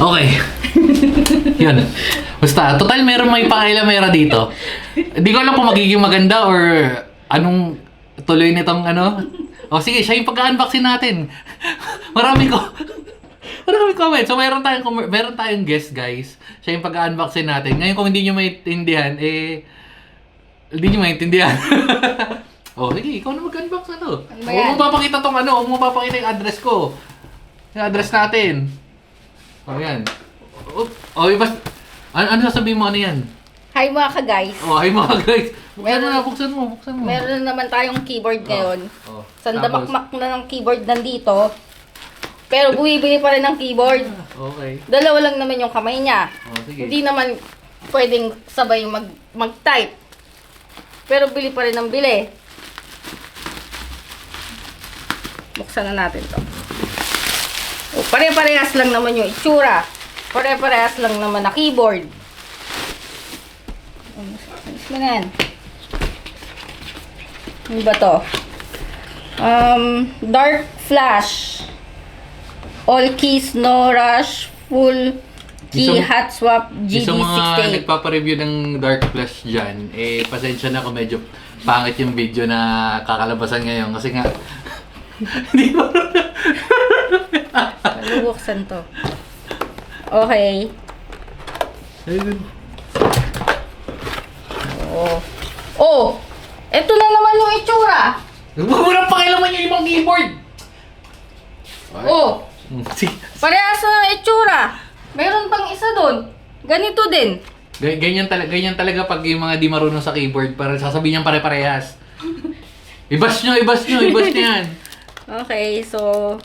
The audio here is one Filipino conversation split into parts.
Okay. Yun. Basta, total meron may pakilamera dito. Hindi ko alam kung magiging maganda or anong tuloy nitong ano. O sige, siya yung pagka-unboxing natin. Marami comment. So meron tayong guest, guys. Siya yung pagka-unboxing natin. Ngayon kung hindi nyo maintindihan, hindi nyo maintindihan. O sige, ikaw na mag-unbox na to. Huwag mo papakita tong ano, huwag mo papakita yung address ko. Yung address natin. O yan. O iba, ano sasabihin mo, ano yan? Hi mga ka-guys. O, hi mga guys. Buksan mo. Meron na naman tayong keyboard ngayon. Sandamakmak na ng keyboard nandito. Pero bumibili pa rin ng keyboard. Okay. Dalawa lang naman yung kamay niya. Sige. Hindi naman pwedeng sabay mag-type. Pero bili pa rin ng bili. Buksan na natin to. O, pare-parehas lang naman yung itsura. Pare-parehas lang naman na keyboard. Alis mo na yan. Ano ba to? Dark Flash. All keys, no rush, full key, hot swap, Sa mga GD68. nagpapareview ng Dark Flash dyan, pasensya na kung medyo pangit yung video na kakalabasan ngayon. Kasi nga, hindi ba? Bubuksan to. Okay. Oh! Ito na naman yung itsura. Huwag mo nang pakialaman yung ibang keyboard! Oh! Parehas na itsura. Meron pang isa doon. Ganito din. Ganyan talaga pag yung mga di marunong sa keyboard, para sasabihin niyang pare-parehas. Ibas nyo yan. Okay, so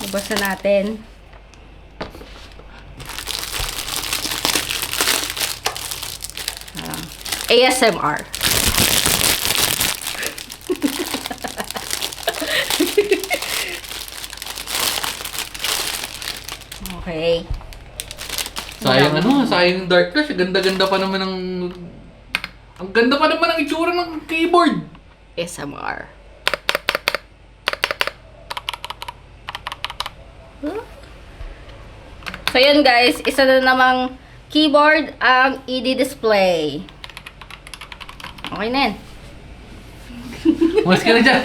bubuksan natin. ASMR. Okay. Sayang Dark Flash. Ganda-ganda pa naman ang ganda pa naman ng itsura ng keyboard. ASMR. So yun guys, isa na namang keyboard ang ED display. Okay na yan. Mas ka na dyan.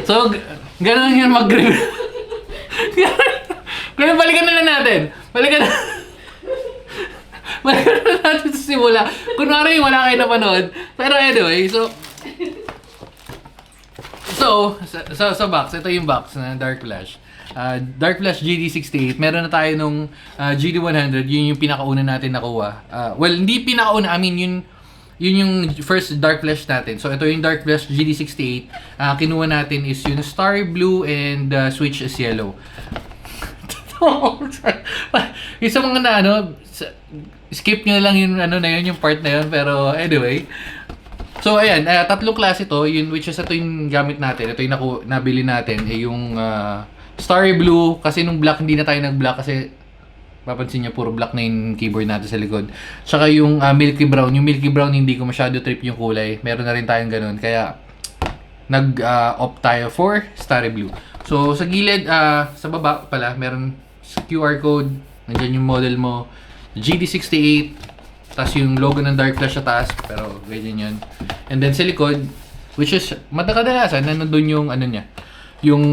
So, ganun yun mag-review. Ganun, balikan na natin. Balikan na natin sa simula. Kunwari wala kayo napanood. Pero anyway, sa box, ito yung box na Dark Flash. Dark Flash GD68. Meron na tayo nung GD100. Yun yung pinakauna natin nakuha. Well, hindi pinakauna. I mean, yun yung first Dark Flash natin. So, ito yung Dark Flash GD68. Kinuha natin is yung Starry Blue and switch is yellow. Yung sa mga skip nyo lang yung yung part na yun. Pero anyway. So, ayan. Tatlong klase to. Yun, which is ito yung gamit natin. Ito yung nabili natin. Yung Starry Blue. Kasi nung black, hindi na tayo nag-black. Kasi papansin nyo, puro black na yung keyboard natin sa likod. Tsaka yung Milky Brown. Yung Milky Brown, hindi ko masyado trip yung kulay. Meron na rin tayong ganun. Kaya, nag-opt tayo for Starry Blue. So, sa gilid, sa baba pala, meron QR code. Nandiyan yung model mo. GD68. Tapos yung logo ng Dark Flash sa taas. Pero, ganyan yun. And then sa likod, which is, kadalasan, nandun yung, niya, yung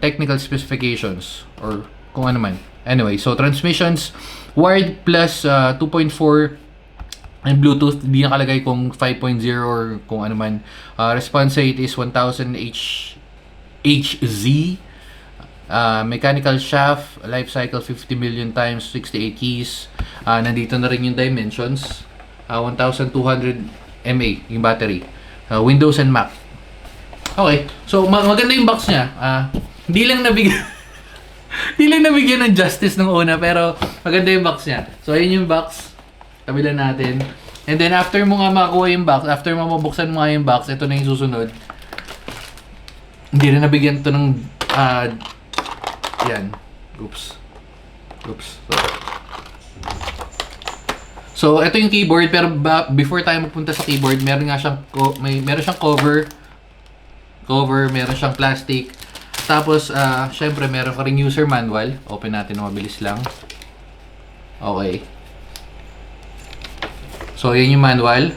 technical specifications. Or kung ano man. Anyway, so transmissions, wired plus 2.4 and Bluetooth, hindi nakalagay kung 5.0 or kung ano man. Response rate is 1000 Hz. Mechanical shaft, life cycle 50 million times, 68 keys. Nandito na rin yung dimensions. 1200 mAh yung battery. Windows and Mac. Okay, so maganda yung box niya. Hindi lang nabigyan ng justice nung una, pero maganda yung box niya. So, ayun yung box. Kabilan natin. And then, after mo nga makuha yung box, after mo mabuksan mo nga yung box, ito na yung susunod. Hindi na nabigyan ito ng, yan. Oops. So, ito yung keyboard, pero before tayo magpunta sa keyboard, meron siyang cover, meron siyang plastic. Tapos, syempre, meron ka ring user manual. Open natin na mabilis lang. Okay. So, yan yung manual.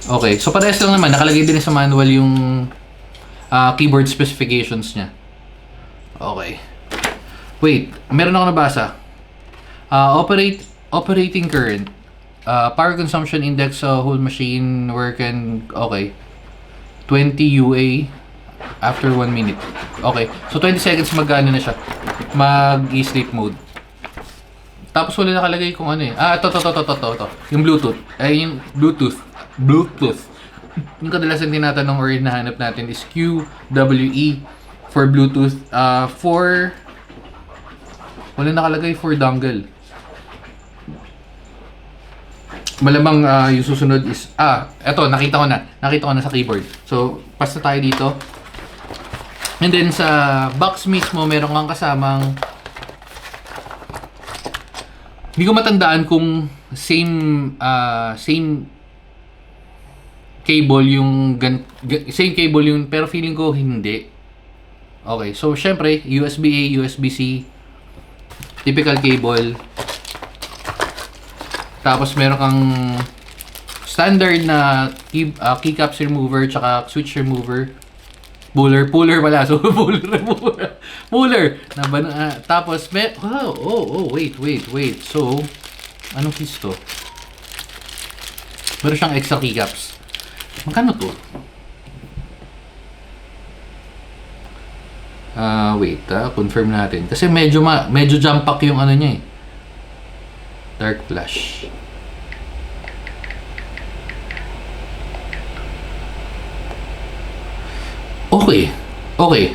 Okay. So, parehas lang naman. Nakalagay din sa manual yung keyboard specifications niya. Okay. Wait. Meron ako nabasa. Operating current. Power consumption index sa whole machine work and okay. 20 UA after 1 minute. Okay. So 20 seconds mag-ano na siya. Mag-sleep mode. Tapos wala nakalagay kung ano eh. Ito. Yung Bluetooth. Yung Bluetooth. Yung kadalasan tinatanong or hinahanap natin is QWE for Bluetooth. Wala nakalagay for dongle. Malamang yung susunod is eto nakita ko na sa keyboard. So pass na tayo dito. And then sa box mismo meron kang kasamang, hindi ko matandaan kung same cable yung same cable yung, pero feeling ko hindi. Okay, so syempre USB-A, USB-C, typical cable. Tapos meron kang standard na keycaps remover tsaka switch remover. Puller pala. So puller. Tapos wait. So anong keys to? Meron siyang extra keycaps. Magkano to? Wait, confirm natin. Kasi medyo jump pack yung ano niya eh. Dark flash. Okay.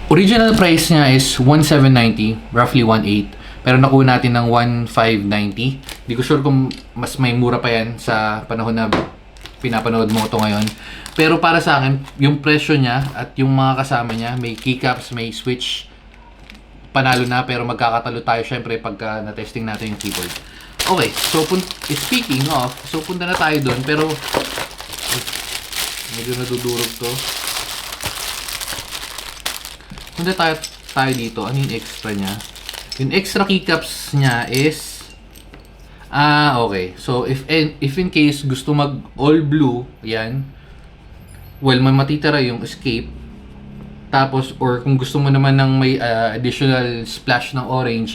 Original price niya is 1,790, roughly 1,800. Pero nakuha natin ng 1,590. Hindi ko sure kung mas may mura pa yan sa panahon na pinapanood mo ito ngayon. Pero para sa akin, yung presyo niya at yung mga kasama niya, may keycaps, may switch, panalo na, pero magkakatalo tayo syempre pagka na-testing natin yung keyboard. Okay, so speaking of, so punta na tayo doon, pero medyo nadudurog to. Punta tayo dito. Ano yung extra niya? Yung extra keycaps niya is okay. So if in case gusto mag all blue, yan. Well, may matitira yung escape. Tapos, or kung gusto mo naman ng may additional splash ng orange,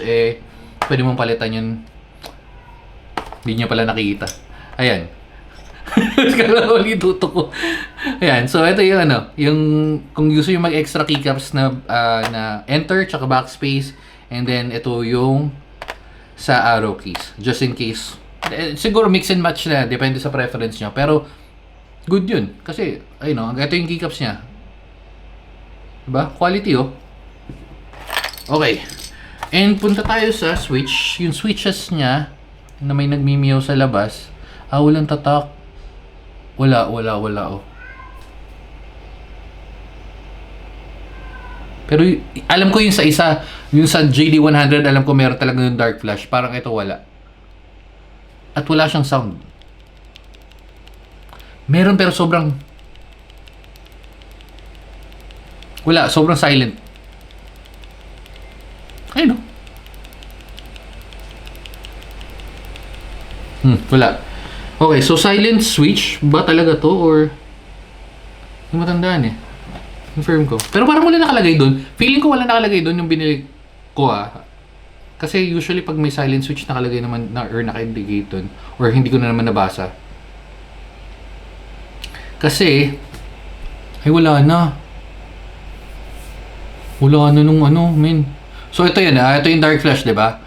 pwede mong palitan yun. Hindi nyo pala nakikita. Ayan. Kala ko dituto ko. Ayan. So, ito yung yung kung gusto yung mag-extra keycaps na enter, tsaka backspace, and then ito yung sa arrow keys. Just in case. Siguro mix and match na. Depende sa preference nyo. Pero, good yun. Kasi, ito yung keycaps niya. Diba? Quality Okay. And punta tayo sa switch. Yung switches niya na may nagmimiyaw sa labas. Walang tatak. Wala Pero alam ko yung sa isa, yung sa JD100, alam ko meron talaga yung dark flash. Parang ito wala. At wala siyang sound. Meron pero sobrang wala, sobrang silent. Ayun wala. Okay, so silent switch ba talaga to or hindi matandaan confirm ko. Pero parang wala nakalagay doon. Feeling ko wala nakalagay doon yung binili ko Kasi usually pag may silent switch nakalagay naman or naka-indicate doon or hindi ko na naman nabasa. Kasi wala na. Wala na nung men. So ito yan, ito yung dark flash, 'di ba?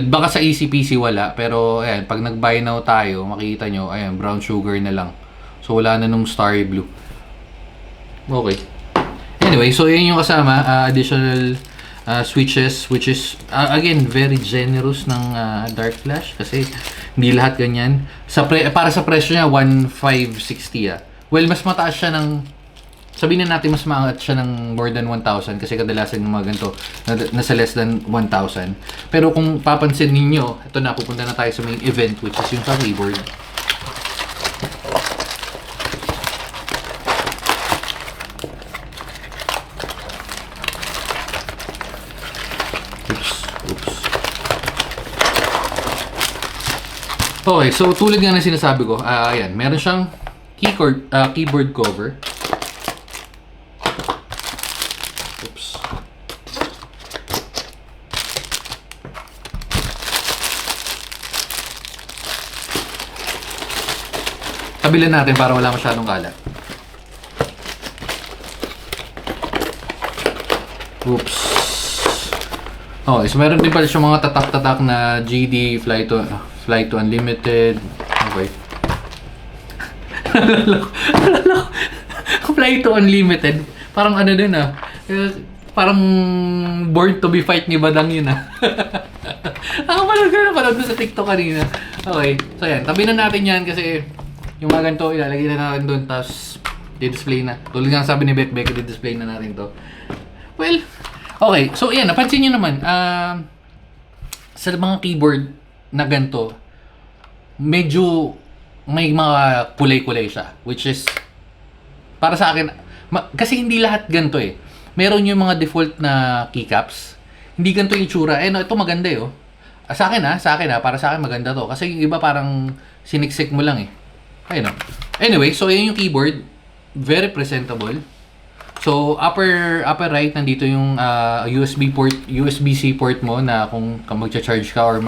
Baka sa ECPC wala, pero ayan, pag nag-buy now tayo, makikita nyo, ayan, brown sugar na lang. So wala na nung starry blue. Okay. Anyway, so yun yung kasama, additional switches, which is again very generous ng dark flash kasi hindi lahat ganyan. Para sa presyo niya 1,560 Well, mas mataas siya ng, sabihin na natin mas maangat siya ng more than 1,000 kasi kadalasan yung mga ganito nasa less than 1,000. Pero kung papansin ninyo, ito na, pupunta na tayo sa main event which is yung sa keyboard. Okay, so tulad nga ng sinasabi ko, ayan, meron siyang keyboard cover. Oops. Tabilan natin para wala masyadong kalat. Oops. Okay, so meron din pala siyang mga tatak-tatak na GD, Fly to Unlimited. Okay. Fly to Unlimited. Parang ano din parang Born to be Fight ni Badang yun Ako pala doon sa TikTok kanina. Okay, so yan. Tabi na natin yan kasi yung mga ganito ilalagay na natin doon tapos di-display na. Tulad nga sabi ni Bekbek, di-display na natin to. Well, okay. So yan, napansin nyo naman, sa mga keyboard na ganito, medyo may mga kulay-kulay siya. Which is, para sa akin, kasi hindi lahat ganito eh. Meron yung mga default na keycaps. Hindi ganito yung itsura. No, ito maganda eh. Oh. Sa akin para sa akin maganda to. Kasi yung iba parang siniksik mo lang eh. Ayun. Anyway, so yun yung keyboard. Very presentable. So upper right nandito yung USB-C port mo na kung magcha-charge ka or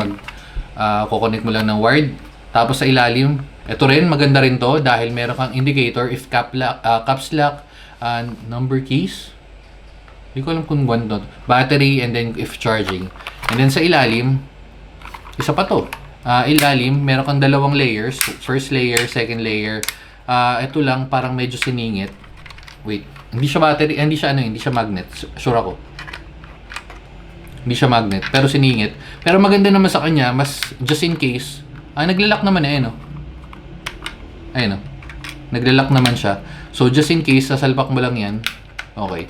kukonect mo lang ng wired. Tapos sa ilalim, ito rin maganda rin to dahil meron kang indicator if caps lock, number keys. Hindi ko alam kung to. Battery and then if charging. And then sa ilalim, isa pa to. Ilalim, meron kang dalawang layers. First layer, second layer. Ito lang parang medyo siningit. Wait, hindi siya battery, hindi siya magnet. Sure ako. Hindi siya magnet, pero siningit. Pero maganda naman sa kanya, mas just in case. Naglalak naman no. Ayun no. Naglalak naman siya. So just in case, sasalpak mo lang 'yan. Okay.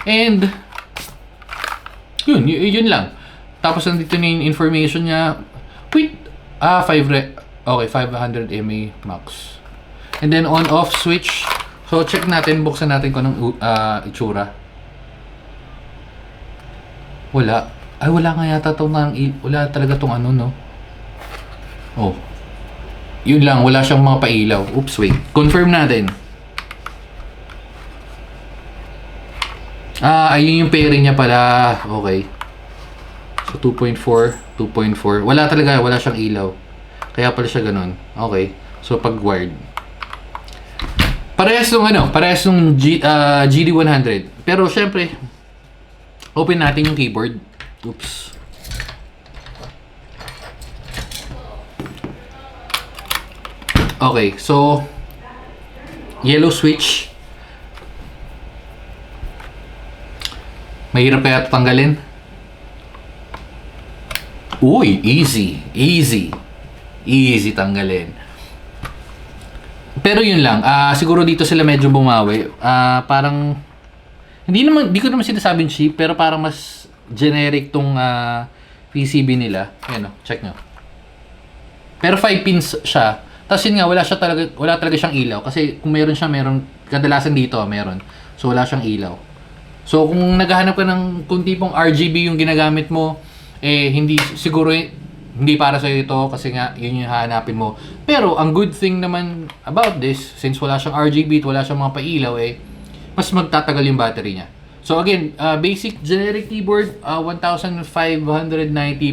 And yun lang. Tapos nandito na yung information niya. Wait, 500 mAh max. And then on off switch. So check natin, buksan natin kung anong itsura. Wala. Wala nga yata wala talaga tong no. Oh. Yun lang, wala siyang mga pailaw. Oops, wait. Confirm natin. Ayun yung pairing niya pala. Okay. So 2.4. Wala siyang ilaw. Kaya pala siya ganun. Okay. So pag wired. Parehas nung GD100. Pero syempre, open natin yung keyboard. Oops. Okay, so yellow switch. Mahirap kaya tanggalin? Uy, easy tanggalin. Pero yun lang, siguro dito sila medyo bumawi. Parang hindi ko naman sinasabing cheap, pero parang mas generic tong PCB nila. Ayan check nyo. Pero 5 pins siya. Tapos yun nga, wala talaga siyang ilaw. Kasi kung meron kadalasan dito, meron. So wala siyang ilaw. So kung naghahanap ka ng kung tipong RGB yung ginagamit mo, hindi para sa ito kasi nga yun yung hahanapin mo. Pero ang good thing naman about this, since wala siyang RGB at wala siyang mga pailaw, mas magtatagal yung battery niya. So again, basic generic keyboard, 1,590,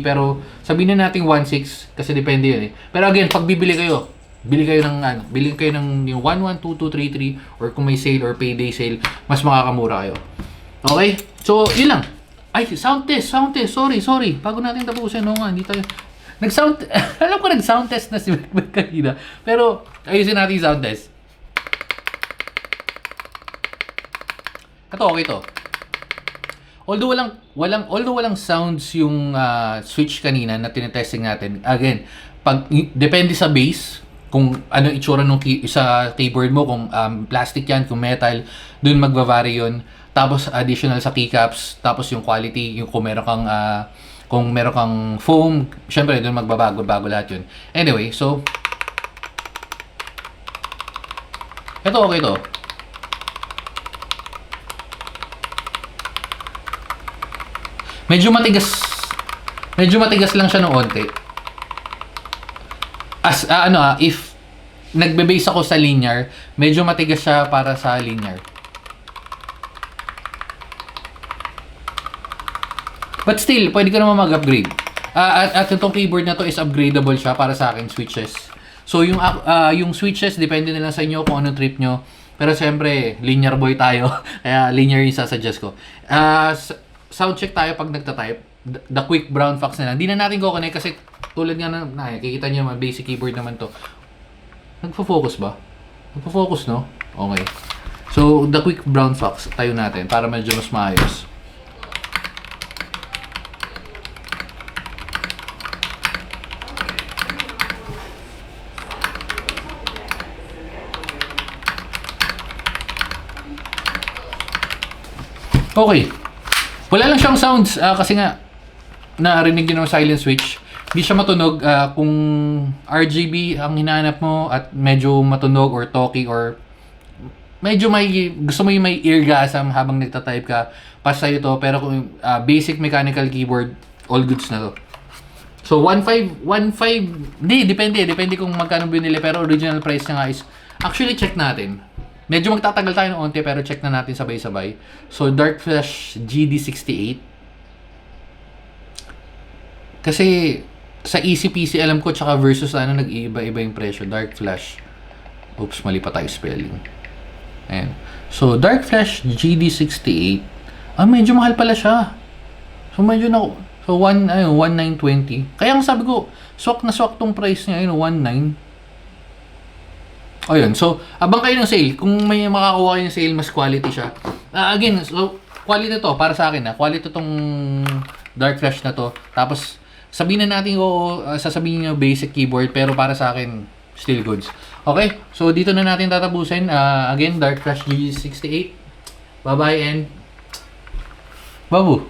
pero sabihin na natin 1,600 kasi depende yun Pero again, pag bili kayo ng yung 112233 or kung may sale or payday sale, mas makakamura kayo. Okay? So, yun lang. Ay, sound test. Sorry. Bago natin tapusin, hindi tayo alam ko nag-sound test na si Bekbek kanina. Pero, ayusin natin yung sound test. Ito, okay to. Although walang sounds yung switch kanina na tinetesting natin. Again, depende sa base, kung ano itsura nung sa keyboard mo, kung plastic yan, kung metal, dun magva-vary yun. Tapos additional sa keycaps, tapos yung quality, yung kung meron kang foam, syempre doon magbabago lahat yun. Anyway, so ito okay to. Medyo matigas lang siya ng onte. If nagbe-base ako sa linear, medyo matigas siya para sa linear. But still, pwede ka naman mag-upgrade. At itong keyboard na to is upgradable siya para sa akin, switches. So, yung switches, depende na lang sa inyo kung anong trip nyo. Pero siyempre, linear boy tayo. Kaya linear yung sasuggest ko. Sound check tayo pag nagta-type. The quick brown fox na lang. Di na natin connect kasi tulad nga kikita nyo naman, basic keyboard naman to. Nagfo-focus ba? Nagfo-focus, no? Okay. So, the quick brown fox tayo natin para medyo mas maayos. Okay. Wala lang siyang sounds kasi nga narinig yun ng silent switch. Hindi siya matunog kung RGB ang hinahanap mo at medyo matunog or talky or medyo gusto mo yung may eargasm habang nagta-type ka, pas sa'yo to. Pero kung basic mechanical keyboard, all goods na to. So 1.5, hindi, depende kung magkano binili, pero original price niya nga is, actually check natin. Medyo magtatagal tayo ng onti pero check na natin sabay-sabay. So Dark Flash GD68. Kasi sa ECPC alam ko tsaka versus nag-iiba-iba yung presyo. Dark Flash. Oops, mali pa tayo spelling. Ayan. So Dark Flash GD68. Medyo mahal pala siya. So medyo so 1920. Kaya ang sabi ko, swak na swak tong price niya, 19. Ayun, so abang kayo ng sale. Kung may makakuha kayo ng sale, mas quality siya. Again, so quality to para sa akin. Quality tong Dark Flash na to. Tapos sabihin na natin sasabihin niyo basic keyboard pero para sa akin still goods. Okay? So dito na natin tatapusin. Again, Dark Flash G68. Bye-bye and babu.